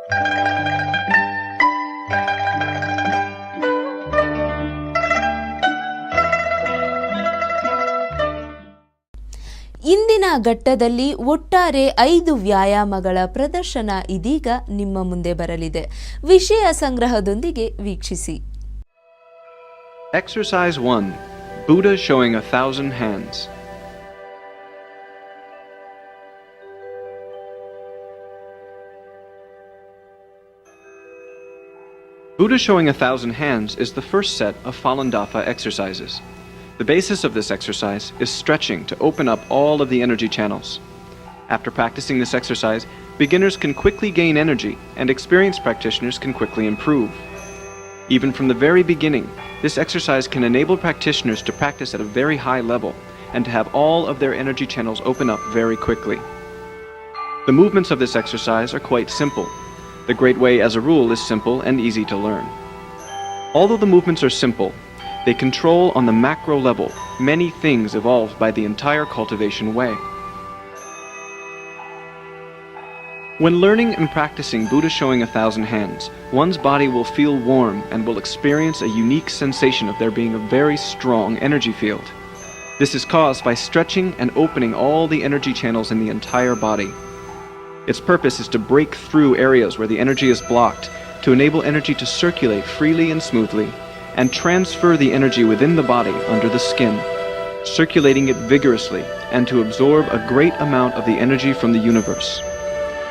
ಇಂದಿನ ಘಟ್ಟದಲ್ಲಿ ಒಟ್ಟಾರೆ 5 ವ್ಯಾಯಾಮಗಳ ಪ್ರದರ್ಶನ ಇದೀಗ ನಿಮ್ಮ ಮುಂದೆ ಬರಲಿದೆ. ವಿಷಯ ಸಂಗ್ರಹದೊಂದಿಗೆ ವೀಕ್ಷಿಸಿ. Exercise 1. Buddha showing 1,000 hands. Buddha showing 1,000 hands is the first set of Falun-Dafa exercises. The basis of this exercise is stretching to open up all of the energy channels. After practicing this exercise, beginners can quickly gain energy and experienced practitioners can quickly improve. Even from the very beginning, this exercise can enable practitioners to practice at a very high level and to have all of their energy channels open up very quickly. The movements of this exercise are quite simple. The Great Way, as a rule, is simple and easy to learn. Although the movements are simple, they control on the macro level many things evolved by the entire cultivation way. When learning and practicing Buddha showing 1,000 hands, one's body will feel warm and will experience a unique sensation of there being a very strong energy field. This is caused by stretching and opening all the energy channels in the entire body. Its purpose is to break through areas where the energy is blocked to enable energy to circulate freely and smoothly and transfer the energy within the body under the skin, circulating it vigorously and to absorb a great amount of the energy from the universe.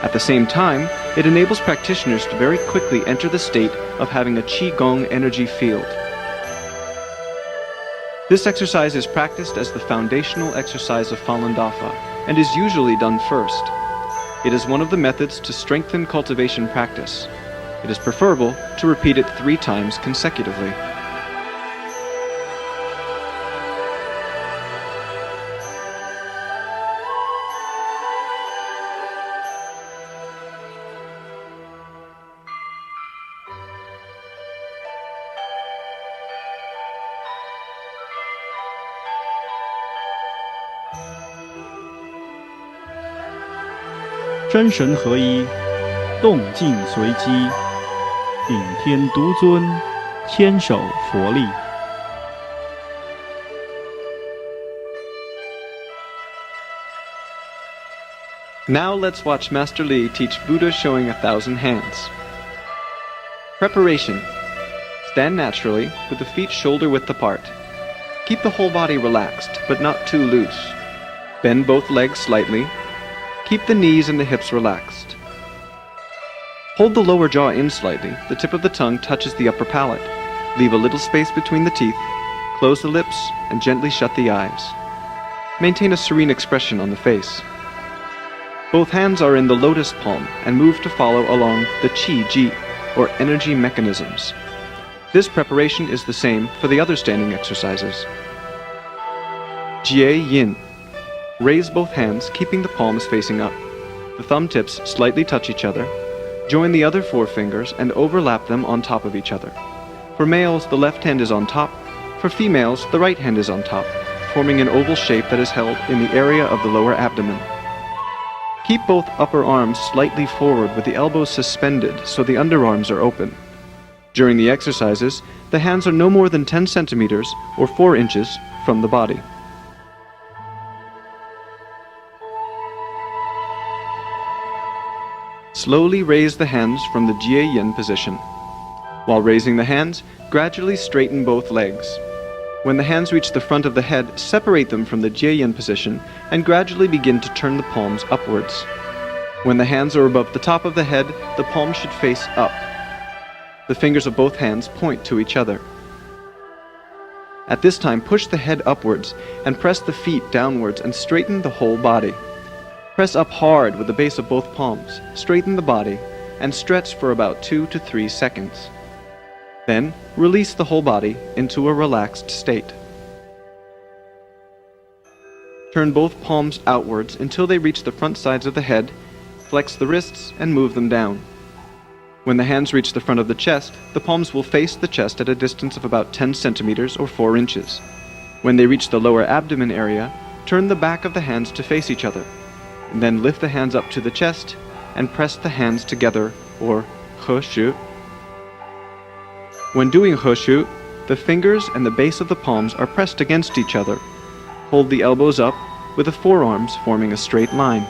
At the same time, it enables practitioners to very quickly enter the state of having a Qigong energy field. This exercise is practiced as the foundational exercise of Falun Dafa and is usually done first. It is one of the methods to strengthen cultivation practice. It is preferable to repeat it 3 times consecutively.真神合一，动静随机，顶天独尊，千手佛力。Now let's watch Master Li teach Buddha showing 1,000 hands. Preparation. Stand naturally with the feet shoulder width apart. Keep the whole body relaxed, but not too loose. Bend both legs slightly. Keep the knees and the hips relaxed. Hold the lower jaw in slightly. The tip of the tongue touches the upper palate. Leave a little space between the teeth. Close the lips and gently shut the eyes. Maintain a serene expression on the face. Both hands are in the lotus palm and move to follow along the Qi-Ji, or energy mechanisms. This preparation is the same for the other standing exercises. Jie Yin. Raise both hands, keeping the palms facing up. The thumb tips slightly touch each other. Join the other 4 fingers and overlap them on top of each other. For males, the left hand is on top. For females, the right hand is on top, forming an oval shape that is held in the area of the lower abdomen. Keep both upper arms slightly forward with the elbows suspended so the underarms are open. During the exercises, the hands are no more than 10 centimeters or 4 inches from the body. Slowly raise the hands from the Jie Yin position. While raising the hands, gradually straighten both legs. When the hands reach the front of the head, separate them from the Jie Yin position and gradually begin to turn the palms upwards. When the hands are above the top of the head, the palms should face up. The fingers of both hands point to each other. At this time, push the head upwards and press the feet downwards and straighten the whole body. Press up hard with the base of both palms, straighten the body, and stretch for about 2 to 3 seconds. Then, release the whole body into a relaxed state. Turn both palms outwards until they reach the front sides of the head, flex the wrists, and move them down. When the hands reach the front of the chest, the palms will face the chest at a distance of about 10 centimeters or 4 inches. When they reach the lower abdomen area, turn the back of the hands to face each other. And then lift the hands up to the chest and press the hands together or 合十. When doing 合十, the fingers and the base of the palms are pressed against each other. Hold the elbows up, with the forearms forming a straight line.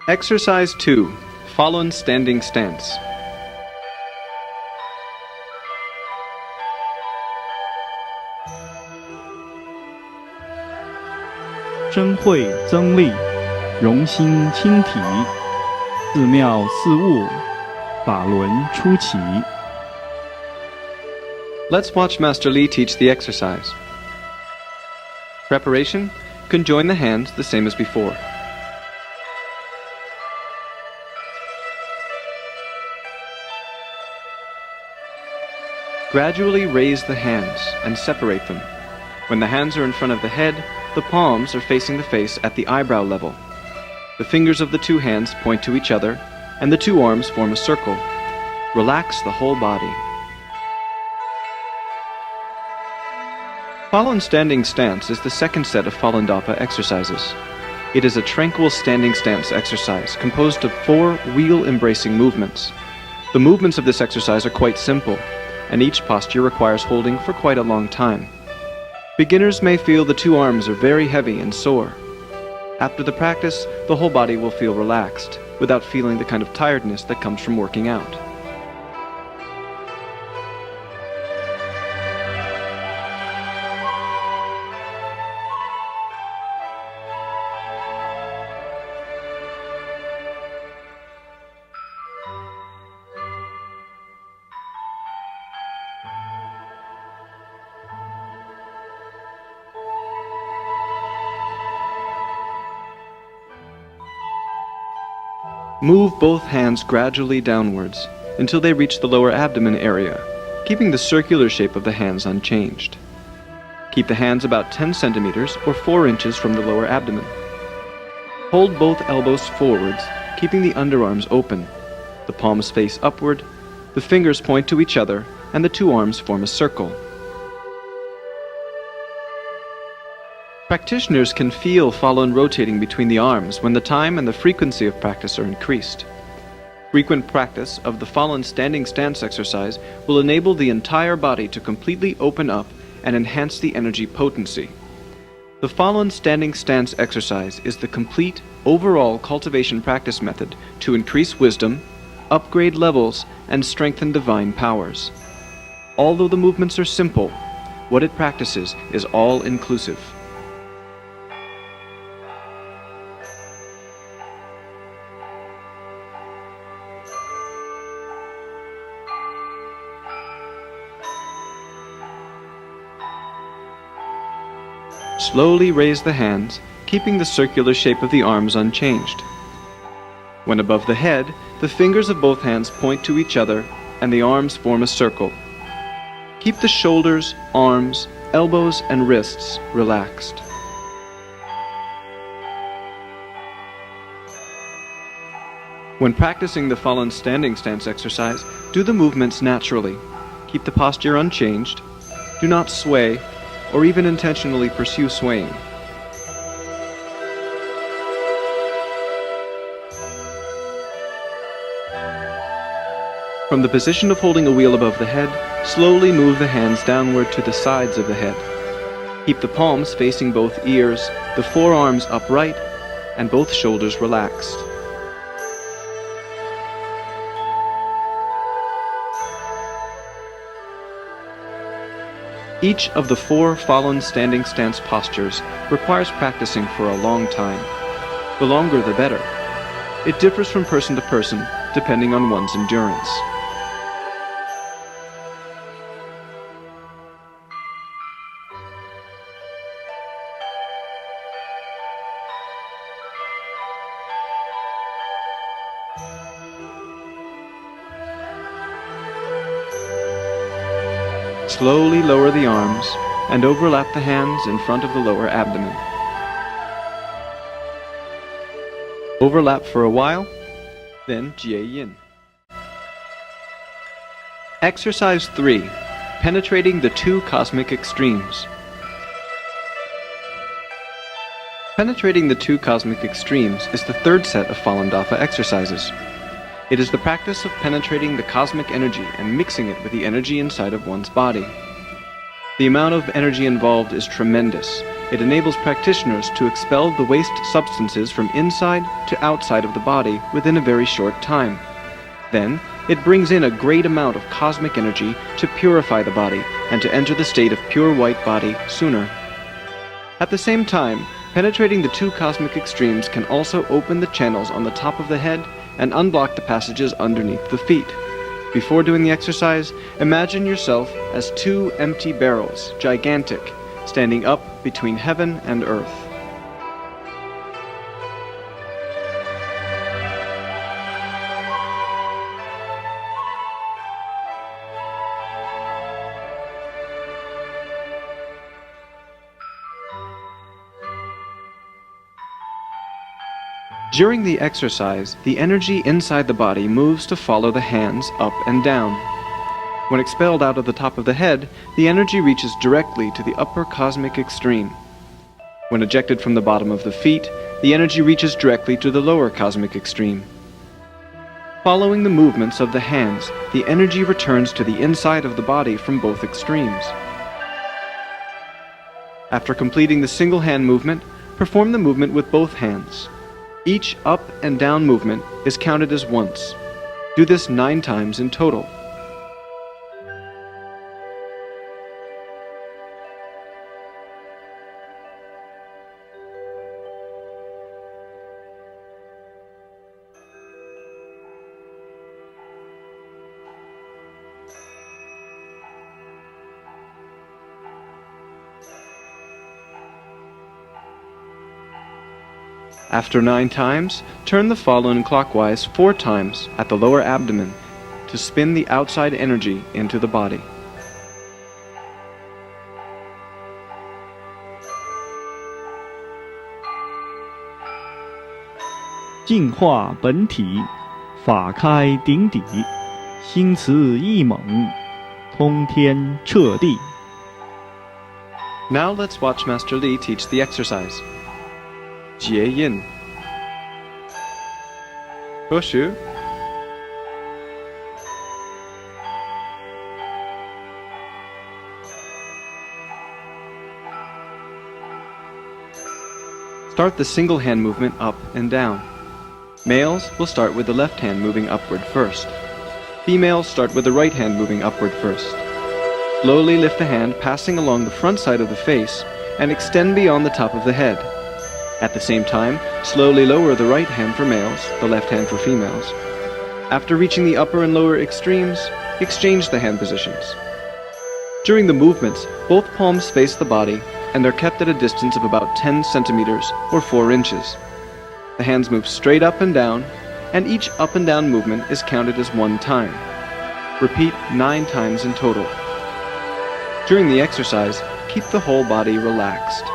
Exercise 2. Fallen standing stance. 真慧增力，容心清体，寺庙四物，法轮出奇。 Let's watch Master Li teach the exercise. Preparation: conjoin the hands the same as before. Gradually raise the hands and separate them. When the hands are in front of the head, the palms are facing the face at the eyebrow level. The fingers of the two hands point to each other, and the two arms form a circle. Relax the whole body. Fallen standing stance is the second set of Falun Dafa exercises. It is a tranquil standing stance exercise composed of 4 wheel-embracing movements. The movements of this exercise are quite simple, and each posture requires holding for quite a long time. Beginners may feel the two arms are very heavy and sore. After the practice, the whole body will feel relaxed, without feeling the kind of tiredness that comes from working out. Move both hands gradually downwards until they reach the lower abdomen area, keeping the circular shape of the hands unchanged. Keep the hands about 10 centimeters or 4 inches from the lower abdomen. Hold both elbows forwards, keeping the underarms open. The palms face upward, the fingers point to each other, and the two arms form a circle. Practitioners can feel Falun rotating between the arms when the time and the frequency of practice are increased. Frequent practice of the Falun standing stance exercise will enable the entire body to completely open up and enhance the energy potency. The Falun standing stance exercise is the complete, overall cultivation practice method to increase wisdom, upgrade levels, and strengthen divine powers. Although the movements are simple, what it practices is all-inclusive. Slowly raise the hands, keeping the circular shape of the arms unchanged. When above the head, the fingers of both hands point to each other and the arms form a circle. Keep the shoulders, arms, elbows, and wrists relaxed. When practicing the Falun standing stance exercise, do the movements naturally. Keep the posture unchanged. Do not sway or even intentionally pursue swaying. From the position of holding a wheel above the head, slowly move the hands downward to the sides of the head. Keep the palms facing both ears, the forearms upright, and both shoulders relaxed. Each of the 4 Falun standing stance postures requires practicing for a long time. The longer the better. It differs from person to person, depending on one's endurance. Slowly lower the arms and overlap the hands in front of the lower abdomen. Overlap for a while, then Jie Yin. Exercise 3. Penetrating the 2 cosmic extremes. Penetrating the two cosmic extremes is the third set of Falandafa exercises. It is the practice of penetrating the cosmic energy and mixing it with the energy inside of one's body. The amount of energy involved is tremendous. It enables practitioners to expel the waste substances from inside to outside of the body within a very short time. Then, it brings in a great amount of cosmic energy to purify the body and to enter the state of pure white body sooner. At the same time, penetrating the two cosmic extremes can also open the channels on the top of the head and unblock the passages underneath the feet. Before doing the exercise, imagine yourself as two empty barrels, gigantic, standing up between heaven and earth. During the exercise, the energy inside the body moves to follow the hands up and down. When expelled out of the top of the head, the energy reaches directly to the upper cosmic extreme. When ejected from the bottom of the feet, the energy reaches directly to the lower cosmic extreme. Following the movements of the hands, the energy returns to the inside of the body from both extremes. After completing the single hand movement, perform the movement with both hands. Each up and down movement is counted as once. Do this 9 times in total. After 9 times, turn the fallen clockwise 4 times at the lower abdomen to spin the outside energy into the body. "净化本体，法开顶底，心慈意猛，通天彻地。" Now let's watch Master Li teach the exercise. 结印 说学 Start the single hand movement up and down. Males will start with the left hand moving upward first. Females start with the right hand moving upward first. Slowly lift the hand passing along the front side of the face and extend beyond the top of the head. At the same time, slowly lower the right hand for males, the left hand for females. After reaching the upper and lower extremes, exchange the hand positions. During the movements, both palms face the body and they're kept at a distance of about 10 centimeters or 4 inches. The hands move straight up and down, and each up and down movement is counted as 1 time. Repeat 9 times in total. During the exercise, keep the whole body relaxed.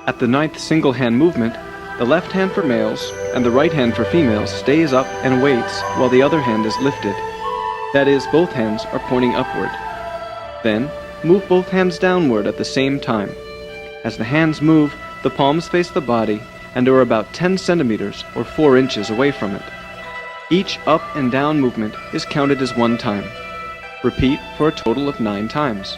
At the 9th single hand movement, the left hand for males and the right hand for females stays up and waits while the other hand is lifted. That is, both hands are pointing upward. Then, move both hands downward at the same time. As the hands move, the palms face the body and are about 10 centimeters or 4 inches away from it. Each up and down movement is counted as 1 time. Repeat for a total of 9 times.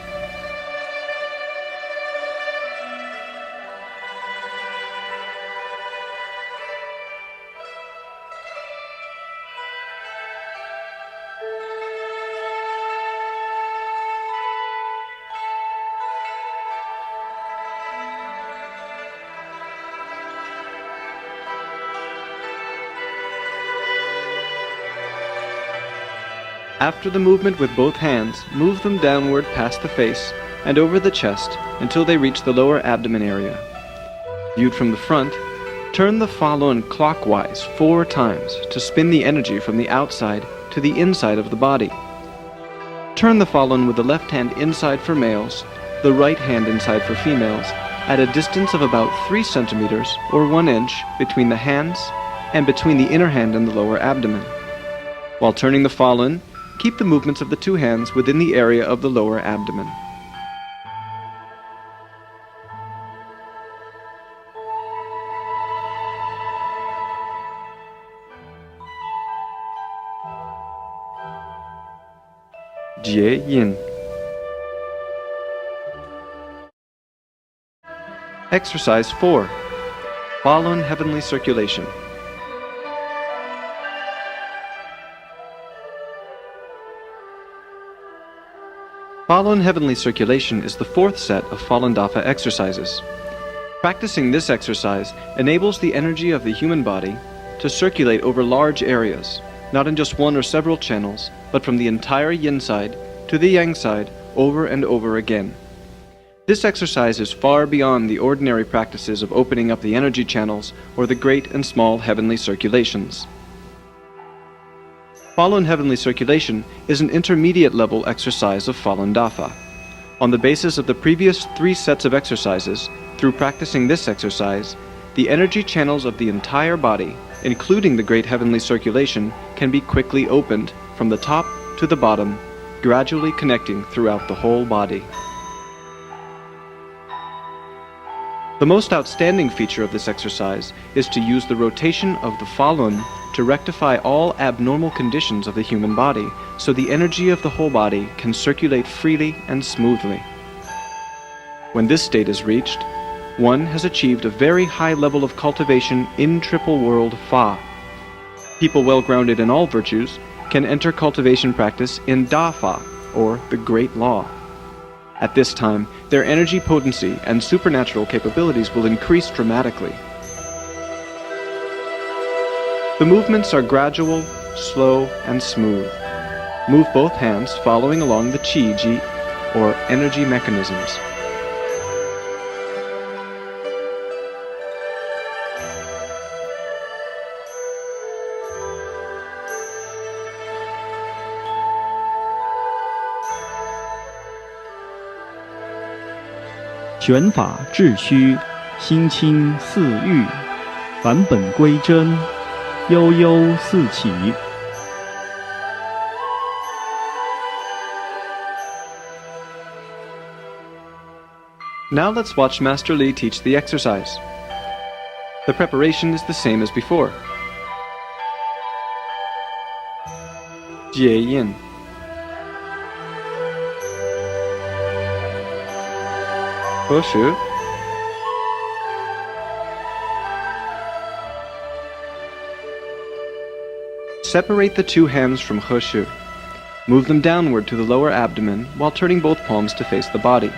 After the movement with both hands, move them downward past the face and over the chest until they reach the lower abdomen area. Viewed from the front, turn the falun clockwise 4 times to spin the energy from the outside to the inside of the body. Turn the falun with the left hand inside for males, the right hand inside for females, at a distance of about 3 centimeters or 1 inch between the hands and between the inner hand and the lower abdomen. While turning the falun, keep the movements of the two hands within the area of the lower abdomen. Jie Yin. Exercise 4. Falun Heavenly Circulation. Falun Heavenly Circulation is the fourth set of Falun Dafa exercises. Practicing this exercise enables the energy of the human body to circulate over large areas, not in just one or several channels, but from the entire yin side to the yang side over and over again. This exercise is far beyond the ordinary practices of opening up the energy channels or the great and small heavenly circulations. Falun Heavenly Circulation is an intermediate level exercise of Falun Dafa. On the basis of the previous 3 sets of exercises, through practicing this exercise, the energy channels of the entire body, including the great heavenly circulation, can be quickly opened from the top to the bottom, gradually connecting throughout the whole body. The most outstanding feature of this exercise is to use the rotation of the falun to rectify all abnormal conditions of the human body, so the energy of the whole body can circulate freely and smoothly. When this state is reached, one has achieved a very high level of cultivation in triple world Fa. People well grounded in all virtues can enter cultivation practice in Da Fa, or the Great Law. At this time, their energy potency and supernatural capabilities will increase dramatically. The movements are gradual, slow, and smooth. Move both hands following along the Qi Ji, or energy mechanisms. "拳法致虚，心清似玉，返本归真，悠悠似起。" Now let's watch Master Li teach the exercise. The preparation is the same as before. Jie Yin. He Shu. Separate the two hands from He Shu. Move them downward to the lower abdomen while turning both palms to face the body.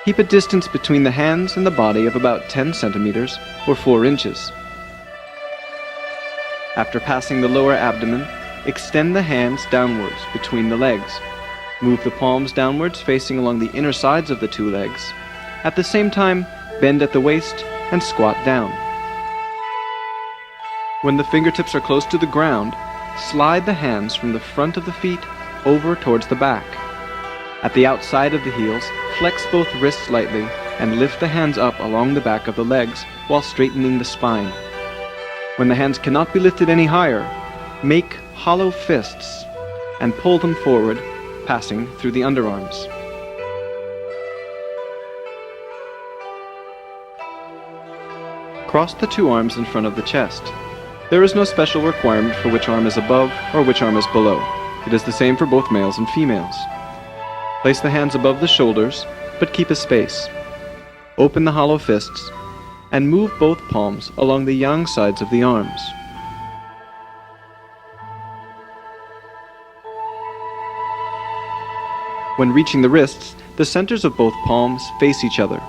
Keep a distance between the hands and the body of about 10 centimeters or 4 inches. After passing the lower abdomen, extend the hands downwards between the legs. Move the palms downwards facing along the inner sides of the two legs. At the same time, bend at the waist and squat down. When the fingertips are close to the ground, slide the hands from the front of the feet over towards the back. At the outside of the heels, flex both wrists slightly and lift the hands up along the back of the legs while straightening the spine. When the hands cannot be lifted any higher, make hollow fists and pull them forward, passing through the underarms. Cross the two arms in front of the chest. There is no special requirement for which arm is above or which arm is below. It is the same for both males and females. Place the hands above the shoulders, but keep a space. Open the hollow fists, and move both palms along the yang sides of the arms. When reaching the wrists, the centers of both palms face each other.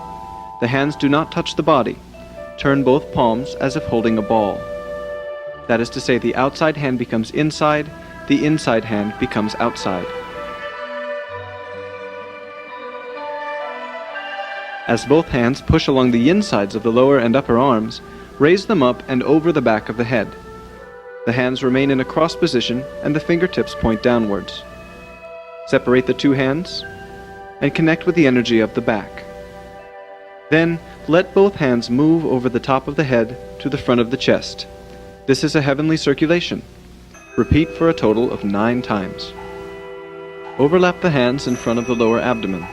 The hands do not touch the body. Turn both palms as if holding a ball. That is to say, the outside hand becomes inside, the inside hand becomes outside. As both hands push along the insides of the lower and upper arms, raise them up and over the back of the head. The hands remain in a cross position and the fingertips point downwards. Separate the two hands and connect with the energy of the back. Then, let both hands move over the top of the head to the front of the chest. This is a heavenly circulation. Repeat for a total of 9 times. Overlap the hands in front of the lower abdomen.